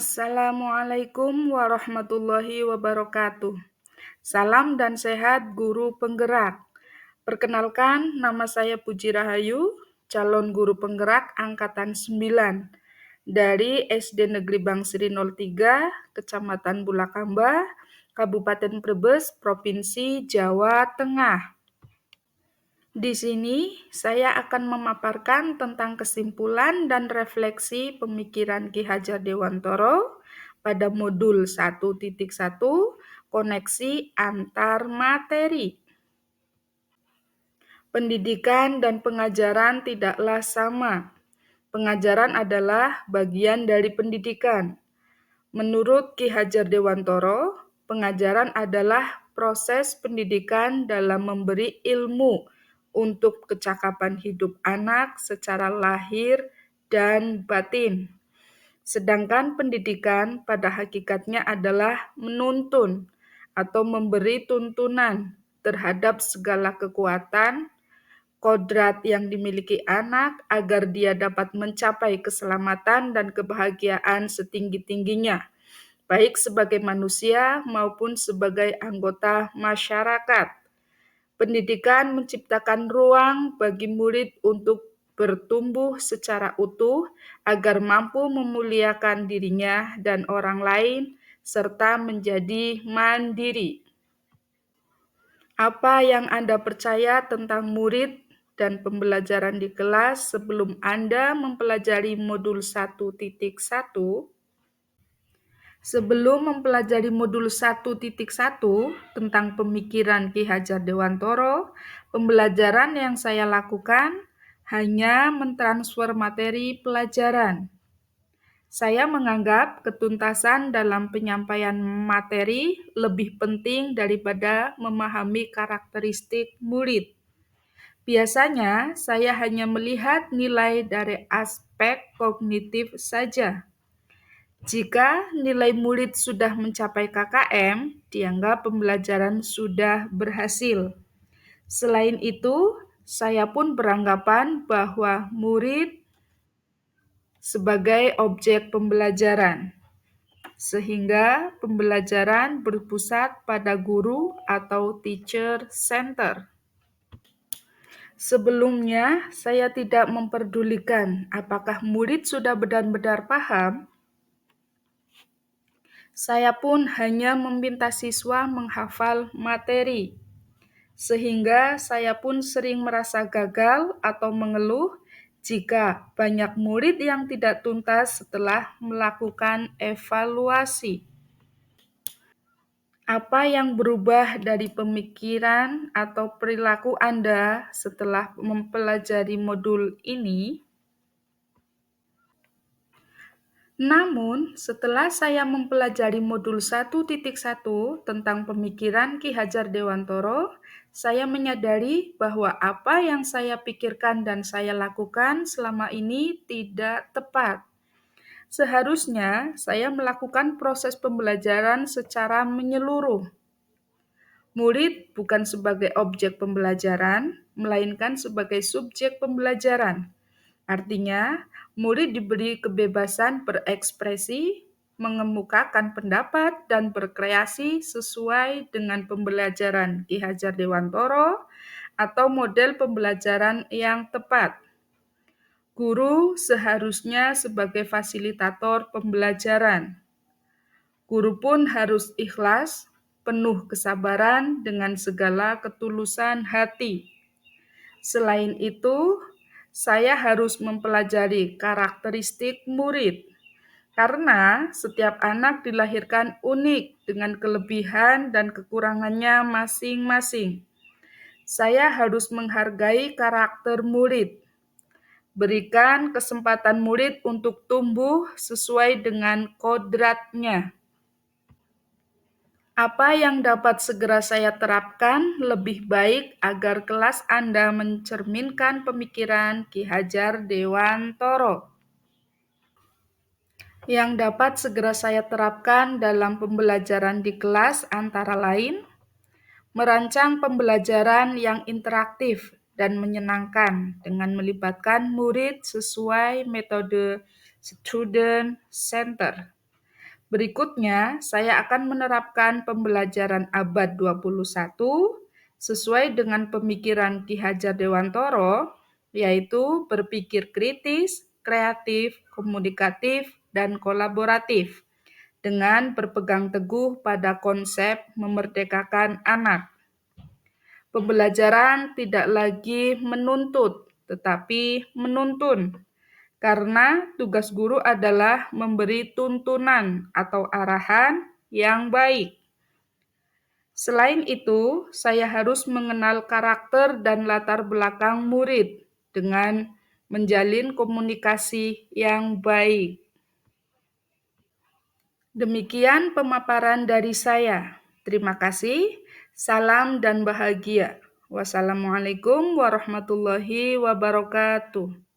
Assalamualaikum warahmatullahi wabarakatuh. Salam dan sehat guru penggerak. Perkenalkan, nama saya Puji Rahayu, calon guru penggerak angkatan 9 dari SD Negeri Bangsri 03, Kecamatan Bulakamba, Kabupaten Brebes, Provinsi Jawa Tengah. Di sini saya akan memaparkan tentang kesimpulan dan refleksi pemikiran Ki Hajar Dewantoro pada modul 1.1 koneksi antar materi. Pendidikan dan pengajaran tidaklah sama. Pengajaran adalah bagian dari pendidikan. Menurut Ki Hajar Dewantoro, pengajaran adalah proses pendidikan dalam memberi ilmu untuk kecakapan hidup anak secara lahir dan batin. Sedangkan pendidikan pada hakikatnya adalah menuntun atau memberi tuntunan terhadap segala kekuatan, kodrat yang dimiliki anak agar dia dapat mencapai keselamatan dan kebahagiaan setinggi-tingginya, baik sebagai manusia maupun sebagai anggota masyarakat. Pendidikan menciptakan ruang bagi murid untuk bertumbuh secara utuh agar mampu memuliakan dirinya dan orang lain serta menjadi mandiri. Apa yang Anda percaya tentang murid dan pembelajaran di kelas sebelum Anda mempelajari modul 1.1? Sebelum mempelajari modul 1.1 tentang pemikiran Ki Hajar Dewantoro, pembelajaran yang saya lakukan hanya mentransfer materi pelajaran. Saya menganggap ketuntasan dalam penyampaian materi lebih penting daripada memahami karakteristik murid. Biasanya, saya hanya melihat nilai dari aspek kognitif saja. Jika nilai murid sudah mencapai KKM, dianggap pembelajaran sudah berhasil. Selain itu, saya pun beranggapan bahwa murid sebagai objek pembelajaran, sehingga pembelajaran berpusat pada guru atau teacher center. Sebelumnya, saya tidak memperdulikan apakah murid sudah benar-benar paham. Saya pun hanya meminta siswa menghafal materi, sehingga saya pun sering merasa gagal atau mengeluh jika banyak murid yang tidak tuntas setelah melakukan evaluasi. Apa yang berubah dari pemikiran atau perilaku Anda setelah mempelajari modul ini? Namun, setelah saya mempelajari modul 1.1 tentang pemikiran Ki Hajar Dewantoro, saya menyadari bahwa apa yang saya pikirkan dan saya lakukan selama ini tidak tepat. Seharusnya saya melakukan proses pembelajaran secara menyeluruh. Murid bukan sebagai objek pembelajaran, melainkan sebagai subjek pembelajaran. Artinya, murid diberi kebebasan berekspresi, mengemukakan pendapat, dan berkreasi sesuai dengan pembelajaran Ki Hajar Dewantoro atau model pembelajaran yang tepat. Guru seharusnya sebagai fasilitator pembelajaran. Guru pun harus ikhlas, penuh kesabaran dengan segala ketulusan hati. Selain itu, saya harus mempelajari karakteristik murid, karena setiap anak dilahirkan unik dengan kelebihan dan kekurangannya masing-masing. Saya harus menghargai karakter murid, berikan kesempatan murid untuk tumbuh sesuai dengan kodratnya. Apa yang dapat segera saya terapkan lebih baik agar kelas Anda mencerminkan pemikiran Ki Hajar Dewantoro? Yang dapat segera saya terapkan dalam pembelajaran di kelas antara lain, merancang pembelajaran yang interaktif dan menyenangkan dengan melibatkan murid sesuai metode student center. Berikutnya, saya akan menerapkan pembelajaran abad 21 sesuai dengan pemikiran Ki Hajar Dewantoro, yaitu berpikir kritis, kreatif, komunikatif, dan kolaboratif, dengan berpegang teguh pada konsep memerdekakan anak. Pembelajaran tidak lagi menuntut, tetapi menuntun, karena tugas guru adalah memberi tuntunan atau arahan yang baik. Selain itu, saya harus mengenal karakter dan latar belakang murid dengan menjalin komunikasi yang baik. Demikian pemaparan dari saya. Terima kasih. Salam dan bahagia. Wassalamualaikum warahmatullahi wabarakatuh.